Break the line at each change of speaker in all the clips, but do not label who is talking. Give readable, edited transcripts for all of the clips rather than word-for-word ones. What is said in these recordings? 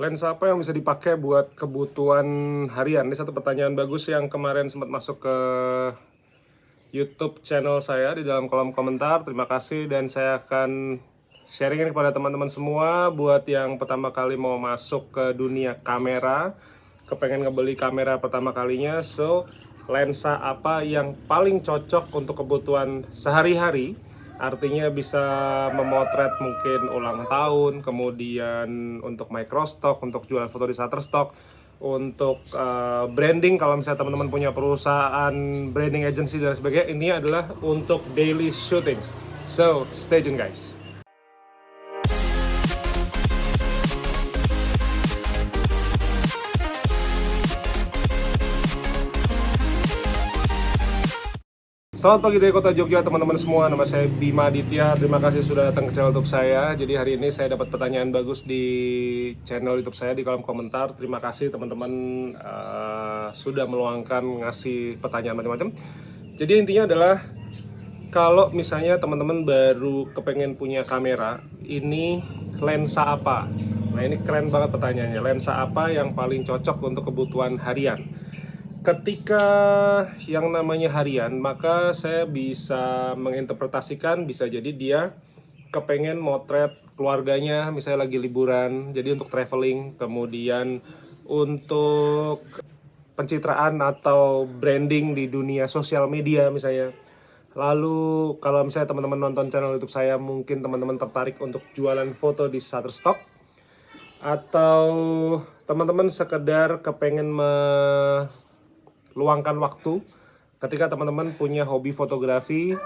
Lensa apa yang bisa dipakai buat kebutuhan harian? Ini satu pertanyaan bagus yang kemarin sempat masuk ke YouTube channel saya di dalam kolom komentar. Terima kasih dan saya akan sharingin kepada teman-teman semua buat yang pertama kali mau masuk ke dunia kamera, kepengen ngebeli kamera pertama kalinya. So, lensa apa yang paling cocok untuk kebutuhan sehari-hari? Artinya bisa memotret mungkin ulang tahun, kemudian untuk microstock, untuk jual foto di Shutterstock, untuk branding kalau misalnya teman-teman punya perusahaan branding agency dan sebagainya. Ini adalah untuk daily shooting. So, stay tune guys. Selamat pagi dari kota Jogja teman-teman semua, nama saya Bima Aditya. Terima kasih sudah datang ke channel YouTube saya. Jadi hari ini saya dapat pertanyaan bagus di channel YouTube saya di kolom komentar. Terima kasih teman-teman sudah meluangkan ngasih pertanyaan macam-macam. Jadi intinya adalah kalau misalnya teman-teman baru kepengen punya kamera, ini lensa apa? Nah ini keren banget pertanyaannya, lensa apa yang paling cocok untuk kebutuhan harian? Ketika yang namanya harian, maka saya bisa menginterpretasikan, bisa jadi dia kepengen motret keluarganya, misalnya lagi liburan, jadi untuk traveling, kemudian untuk pencitraan atau branding di dunia sosial media misalnya. Lalu kalau misalnya teman-teman nonton channel YouTube saya, mungkin teman-teman tertarik untuk jualan foto di Shutterstock, atau teman-teman sekedar kepengen luangkan waktu ketika teman-teman punya hobi fotografi,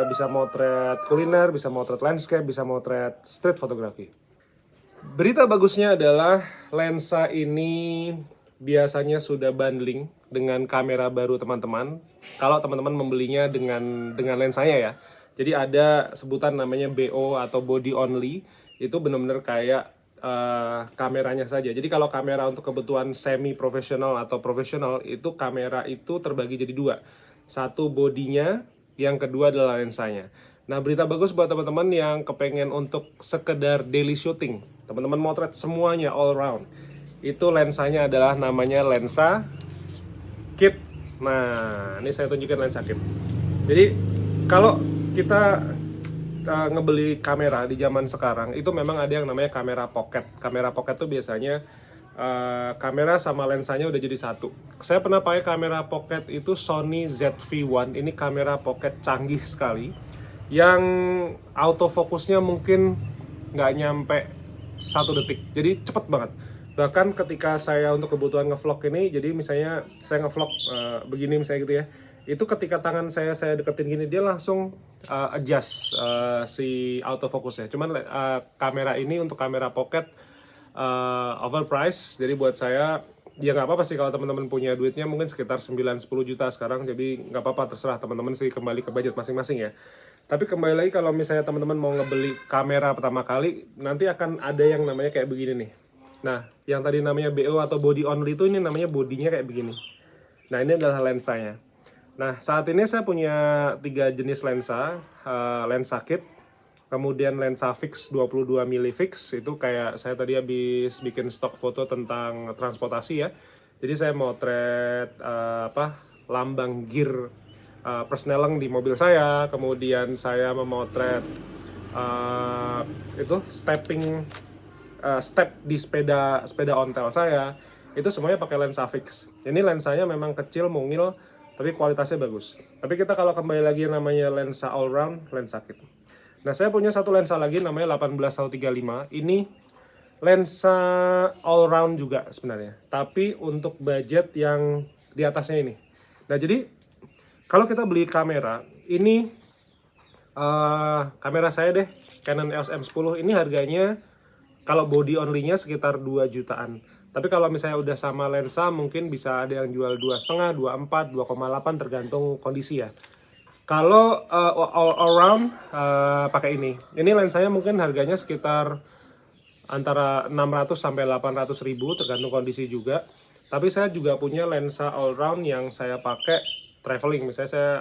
bisa motret kuliner, bisa motret landscape, bisa motret street fotografi. Berita bagusnya adalah lensa ini biasanya sudah bundling dengan kamera baru teman-teman. Kalau teman-teman membelinya dengan lensanya ya. Jadi ada sebutan namanya BO atau body only. Itu benar-benar kayak kameranya saja. Jadi kalau kamera untuk kebutuhan semi profesional atau profesional, itu kamera itu terbagi jadi dua. Satu bodinya, yang kedua adalah lensanya. Nah berita bagus buat teman-teman yang kepengen untuk sekedar daily shooting, teman-teman motret semuanya all round, itu lensanya adalah namanya lensa kit. Nah ini saya tunjukkan lensa kit. Jadi kalau kita ngebeli kamera di zaman sekarang itu memang ada yang namanya kamera pocket. Kamera pocket tuh biasanya kamera sama lensanya udah jadi satu. Saya pernah pakai kamera pocket itu Sony ZV-1. Ini kamera pocket canggih sekali yang autofokusnya mungkin nggak nyampe 1 detik, jadi cepet banget. Bahkan ketika saya untuk kebutuhan ngevlog ini, jadi misalnya saya ngevlog begini misalnya gitu ya, itu ketika tangan saya deketin gini, dia langsung adjust si autofokusnya. Cuman kamera ini untuk kamera pocket overpriced, jadi buat saya ya nggak apa-apa sih kalau teman-teman punya duitnya mungkin sekitar 9-10 juta sekarang, jadi nggak apa-apa, terserah teman-teman sih, kembali ke budget masing-masing ya. Tapi kembali lagi kalau misalnya teman-teman mau ngebeli kamera pertama kali, nanti akan ada yang namanya kayak begini nih. Nah, yang tadi namanya BO atau body only itu ini namanya bodinya kayak begini. Nah, ini adalah lensanya. Nah, saat ini saya punya 3 jenis lensa, lensa kit, kemudian lensa fix 22 mili fix, itu kayak saya tadi habis bikin stok foto tentang transportasi ya. Jadi saya motret lambang gear persneleng di mobil saya, kemudian saya memotret itu step di sepeda ontel saya, itu semuanya pakai lensa fix. Ini lensanya memang kecil, mungil, tapi kualitasnya bagus. Tapi kita kalau kembali lagi namanya lensa all round, lensa kit. Nah saya punya satu lensa lagi namanya 18-35. Ini lensa all round juga sebenarnya, tapi untuk budget yang di atasnya ini. Nah jadi kalau kita beli kamera, ini kamera saya deh, Canon EOS M10, ini harganya kalau body only-nya sekitar 2 jutaan. Tapi kalau misalnya udah sama lensa, mungkin bisa ada yang jual 2,5, 24, 2,8 tergantung kondisi ya. Kalau all around pakai ini lensanya mungkin harganya sekitar antara 600 sampai 800 ribu tergantung kondisi juga. Tapi saya juga punya lensa all round yang saya pakai traveling. Misalnya saya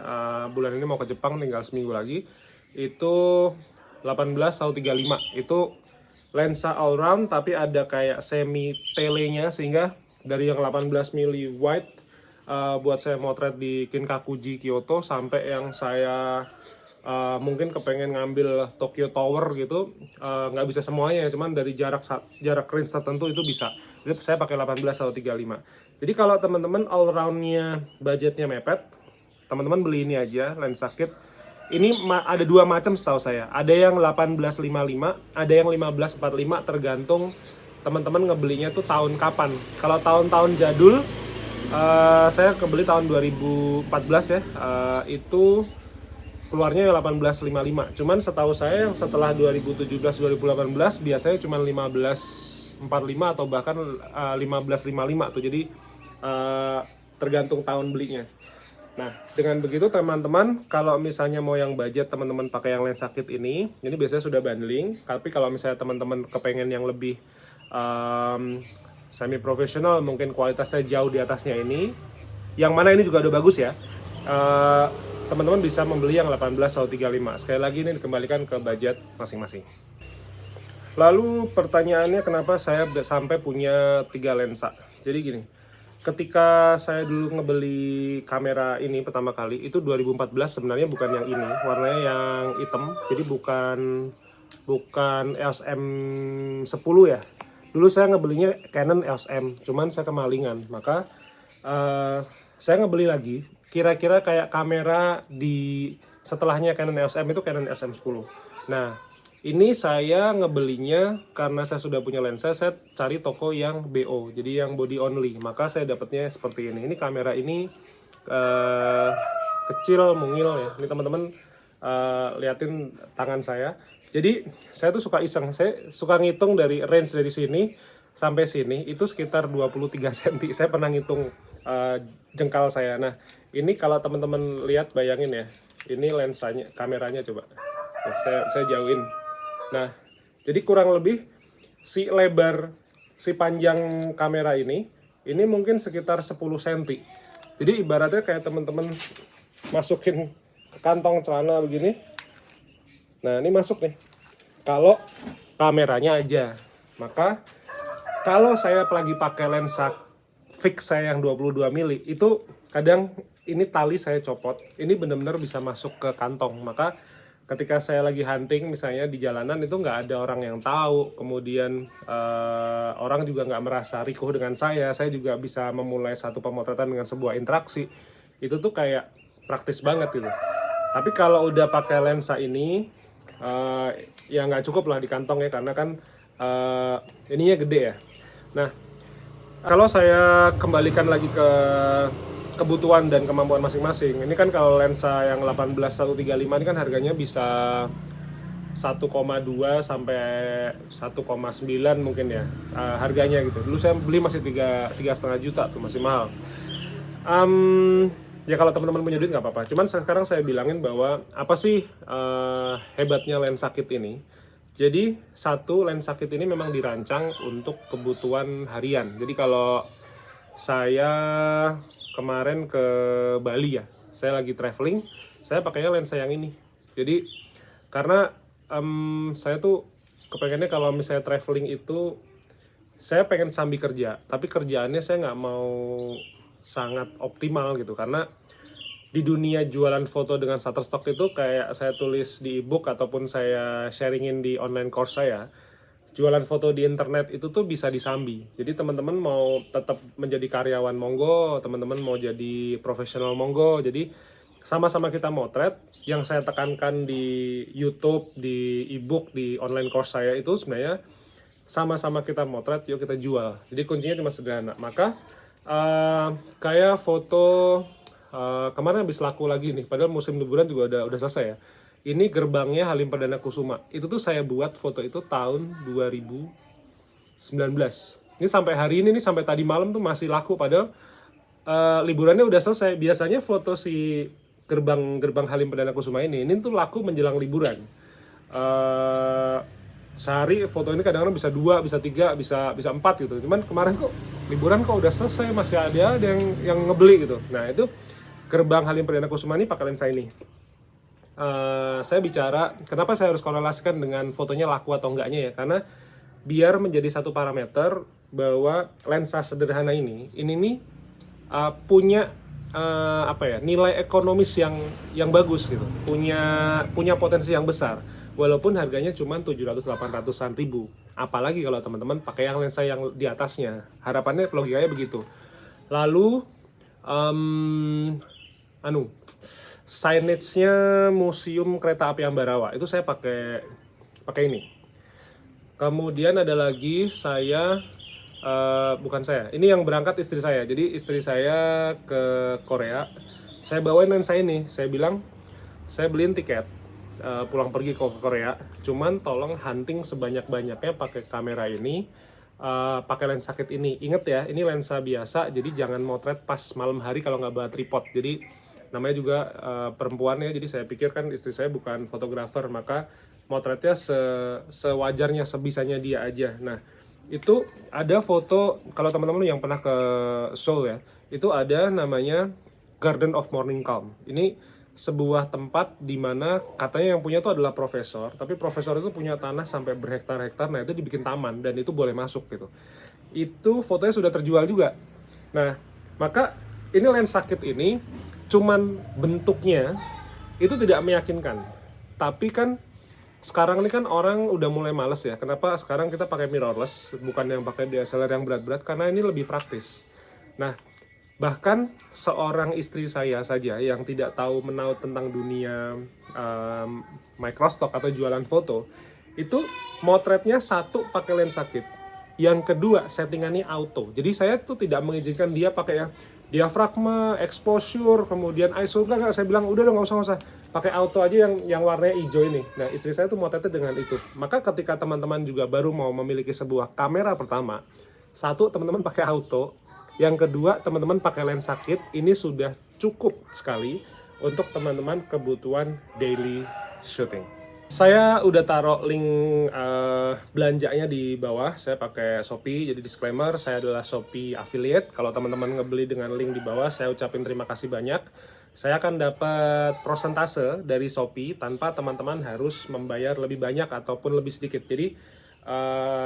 bulan ini mau ke Jepang, tinggal seminggu lagi, itu 18-35. Itu lensa all round tapi ada kayak semi telenya, sehingga dari yang 18 mili wide buat saya motret di Kinkakuji Kyoto sampai yang saya mungkin kepengen ngambil Tokyo Tower gitu, nggak bisa semuanya, cuman dari jarak range tertentu itu bisa. Jadi saya pakai 18 atau 35. Jadi kalau teman-teman all roundnya budgetnya mepet, teman-teman beli ini aja, lensa kit. Ini ada dua macam setahu saya. Ada yang 1855, ada yang 1545, tergantung teman-teman ngebelinya tuh tahun kapan. Kalau tahun-tahun jadul, saya kebeli tahun 2014 ya, itu keluarnya 1855. Cuman setahu saya yang setelah 2017-2018 biasanya cuma 1545 atau bahkan 1555 tuh. Jadi tergantung tahun belinya. Nah, dengan begitu teman-teman, kalau misalnya mau yang budget teman-teman pakai yang lensa kit ini biasanya sudah bundling. Tapi kalau misalnya teman-teman kepengen yang lebih semi profesional, mungkin kualitasnya jauh di atasnya ini, yang mana ini juga udah bagus ya, teman-teman bisa membeli yang 18 atau 35. Sekali lagi ini dikembalikan ke budget masing-masing. Lalu pertanyaannya, kenapa saya sampai punya 3 lensa? Jadi gini, ketika saya dulu ngebeli kamera ini pertama kali, itu 2014, sebenarnya bukan yang ini, warnanya yang hitam. Jadi bukan EOS M10 ya. Dulu saya ngebelinya Canon EOS M, cuman saya kemalingan. Maka saya ngebeli lagi, kira-kira kayak kamera di setelahnya Canon EOS M itu Canon EOS M10. Nah, ini saya ngebelinya karena saya sudah punya lensa, saya cari toko yang BO, jadi yang body only. Maka saya dapatnya seperti ini. Ini kamera ini kecil, mungil ya. Ini teman-teman liatin tangan saya. Jadi saya tuh suka iseng, saya suka ngitung dari range dari sini sampai sini itu sekitar 23 cm. Saya pernah ngitung jengkal saya. Nah, ini kalau teman-teman lihat, bayangin ya, ini lensanya, kameranya coba. Nah, saya jauhin. Nah, jadi kurang lebih si panjang kamera ini mungkin sekitar 10 cm. Jadi ibaratnya kayak teman-teman masukin ke kantong celana begini. Nah, ini masuk nih. Kalau kameranya aja. Maka kalau saya lagi pakai lensa fix saya yang 22 mili, itu kadang ini tali saya copot. Ini benar-benar bisa masuk ke kantong. Maka ketika saya lagi hunting misalnya di jalanan, itu nggak ada orang yang tahu, kemudian orang juga nggak merasa rikuh dengan saya juga bisa memulai satu pemotretan dengan sebuah interaksi. Itu tuh kayak praktis banget gitu. Tapi kalau udah pakai lensa ini, ya nggak cukup lah di kantong ya, karena kan ininya gede ya. Nah, kalau saya kembalikan lagi ke kebutuhan dan kemampuan masing-masing. Ini kan kalau lensa yang 18-135 ini kan harganya bisa 1,2 sampai 1,9 mungkin ya, harganya gitu. Dulu saya beli masih 3,5 juta tuh, masih mahal. Ya kalau teman-teman punya duit nggak apa-apa. Cuman sekarang saya bilangin bahwa apa sih hebatnya lensa kit ini. Jadi satu, lensa kit ini memang dirancang untuk kebutuhan harian. Jadi kalau saya kemarin ke Bali ya, saya lagi traveling, saya pakainya lensa yang ini. Jadi karena saya tuh kepengennya kalau misalnya traveling itu, saya pengen sambil kerja, tapi kerjaannya saya nggak mau sangat optimal gitu, karena di dunia jualan foto dengan Shutterstock itu, kayak saya tulis di ebook ataupun saya sharingin di online course saya, jualan foto di internet itu tuh bisa disambi. Jadi teman-teman mau tetap menjadi karyawan, monggo. Teman-teman mau jadi profesional, monggo. Jadi sama-sama kita motret. Yang saya tekankan di YouTube, di ebook, di online course saya itu sebenarnya sama-sama kita motret, yuk kita jual. Jadi kuncinya cuma sederhana. Maka kayak foto kemarin habis laku lagi nih, padahal musim liburan juga udah selesai ya. Ini gerbangnya Halim Perdana Kusuma. Itu tuh saya buat foto itu tahun 2019. Ini sampai hari ini nih, sampai tadi malam tuh masih laku, padahal liburannya udah selesai. Biasanya foto si gerbang Halim Perdana Kusuma ini tuh laku menjelang liburan. Sehari foto ini kadang-kadang bisa 2, bisa 3, bisa 4 gitu. Cuman kemarin kok liburan kok udah selesai, masih ada yang ngebeli gitu. Nah, itu gerbang Halim Perdana Kusuma ini pakai lensa ini. Saya bicara kenapa saya harus korelasikan dengan fotonya laku atau enggaknya ya, karena biar menjadi satu parameter bahwa lensa sederhana ini nih punya nilai ekonomis yang bagus gitu, punya potensi yang besar, walaupun harganya cuma 700-800an ribu. Apalagi kalau teman-teman pakai yang lensa yang di atasnya, harapannya logikanya begitu. Lalu signage-nya Museum Kereta Api Ambarawa itu saya pakai ini. Kemudian ada lagi ini yang berangkat istri saya. Jadi istri saya ke Korea, saya bawain lensa ini. Saya bilang saya beliin tiket pulang pergi ke Korea, cuman tolong hunting sebanyak-banyaknya pakai kamera ini, pakai lensa kit ini. Ingat ya, ini lensa biasa, jadi jangan motret pas malam hari kalau nggak bawa tripod. Jadi namanya juga perempuan ya, jadi saya pikir kan istri saya bukan fotografer, maka motretnya sewajarnya, sebisanya dia aja. Nah, itu ada foto, kalau teman-teman yang pernah ke Seoul ya, itu ada namanya Garden of Morning Calm. Ini sebuah tempat di mana katanya yang punya itu adalah profesor, tapi profesor itu punya tanah sampai berhektar-hektar, nah itu dibikin taman dan itu boleh masuk gitu. Itu fotonya sudah terjual juga. Nah, maka ini lensa kit ini cuman bentuknya itu tidak meyakinkan. Tapi kan sekarang ini kan orang udah mulai males ya. Kenapa sekarang kita pakai mirrorless, bukan yang pakai DSLR yang berat-berat, karena ini lebih praktis. Nah, bahkan seorang istri saya saja yang tidak tahu menaut tentang dunia microstock atau jualan foto, itu motretnya satu pakai lensa kit, yang kedua settingannya auto. Jadi saya tuh tidak mengizinkan dia pakai ya diafragma, exposure, kemudian ISO. Enggak, saya bilang udah dong, nggak usah, pakai auto aja yang warnanya hijau ini. Nah, istri saya tuh motretnya dengan itu. Maka ketika teman-teman juga baru mau memiliki sebuah kamera pertama, satu teman-teman pakai auto, yang kedua teman-teman pakai lensa kit, ini sudah cukup sekali untuk teman-teman kebutuhan daily shooting. Saya udah taruh link belanjanya di bawah. Saya pakai Shopee, jadi disclaimer, saya adalah Shopee affiliate. Kalau teman-teman ngebeli dengan link di bawah, saya ucapin terima kasih banyak. Saya akan dapat prosentase dari Shopee tanpa teman-teman harus membayar lebih banyak ataupun lebih sedikit.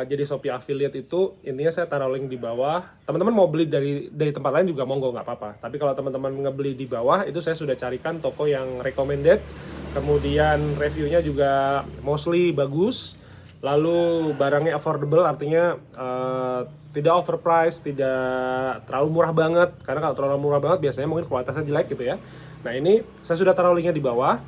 Jadi Shopee affiliate itu intinya saya taruh link di bawah. Teman-teman mau beli dari tempat lain juga monggo, nggak apa-apa. Tapi kalau teman-teman ngebeli di bawah, itu saya sudah carikan toko yang recommended. Kemudian reviewnya juga mostly bagus. Lalu barangnya affordable, artinya tidak overpriced, tidak terlalu murah banget. Karena kalau terlalu murah banget biasanya mungkin kualitasnya jelek gitu ya. Nah, ini saya sudah taruh linknya di bawah.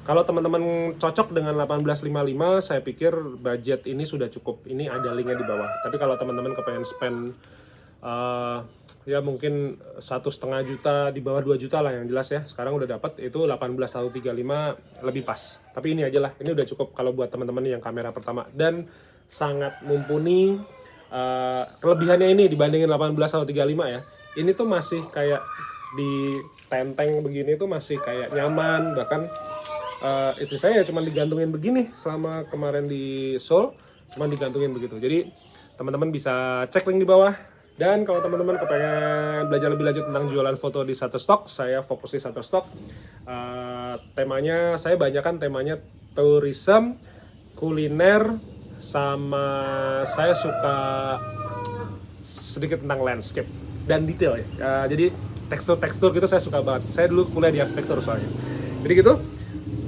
Kalau teman-teman cocok dengan 1855, saya pikir budget ini sudah cukup. Ini ada linknya di bawah. Tapi kalau teman-teman kepengen spend ya mungkin 1,5 juta, di bawah 2 juta lah yang jelas ya. Sekarang udah dapat itu 18135 lebih pas. Tapi ini aja lah, ini udah cukup kalau buat teman-teman yang kamera pertama dan sangat mumpuni. Kelebihannya ini dibandingin 18135 ya. Ini tuh masih kayak di tenteng begini tuh masih kayak nyaman, bahkan istri saya cuma digantungin begini selama kemarin di Seoul, cuma digantungin begitu. Jadi teman-teman bisa cek link di bawah. Dan kalau teman-teman kepengen belajar lebih lanjut tentang jualan foto di Shutterstock, saya fokus di Shutterstock. Temanya, saya banyakkan temanya tourism, kuliner, sama saya suka sedikit tentang landscape dan detail ya. Jadi tekstur-tekstur gitu saya suka banget. Saya dulu kuliah di arsitektur soalnya. Jadi gitu.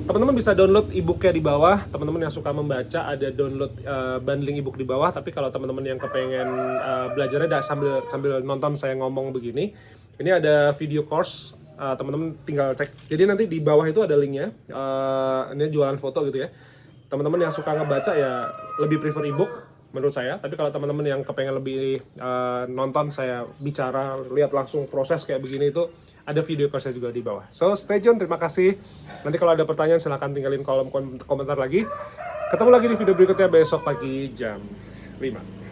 Teman-teman bisa download e-booknya di bawah. Teman-teman yang suka membaca ada download bundling e-book di bawah. Tapi kalau teman-teman yang kepengen belajarnya sambil nonton saya ngomong begini, ini ada video course. Teman-teman tinggal cek. Jadi nanti di bawah itu ada linknya. Ini jualan foto gitu ya. Teman-teman yang suka ngebaca ya lebih prefer e-book menurut saya. Tapi kalau teman-teman yang kepengen lebih nonton saya bicara, lihat langsung proses kayak begini itu, ada video course juga di bawah. So stay tune, terima kasih. Nanti kalau ada pertanyaan silahkan tinggalin kolom komentar lagi. Ketemu lagi di video berikutnya besok pagi jam 5.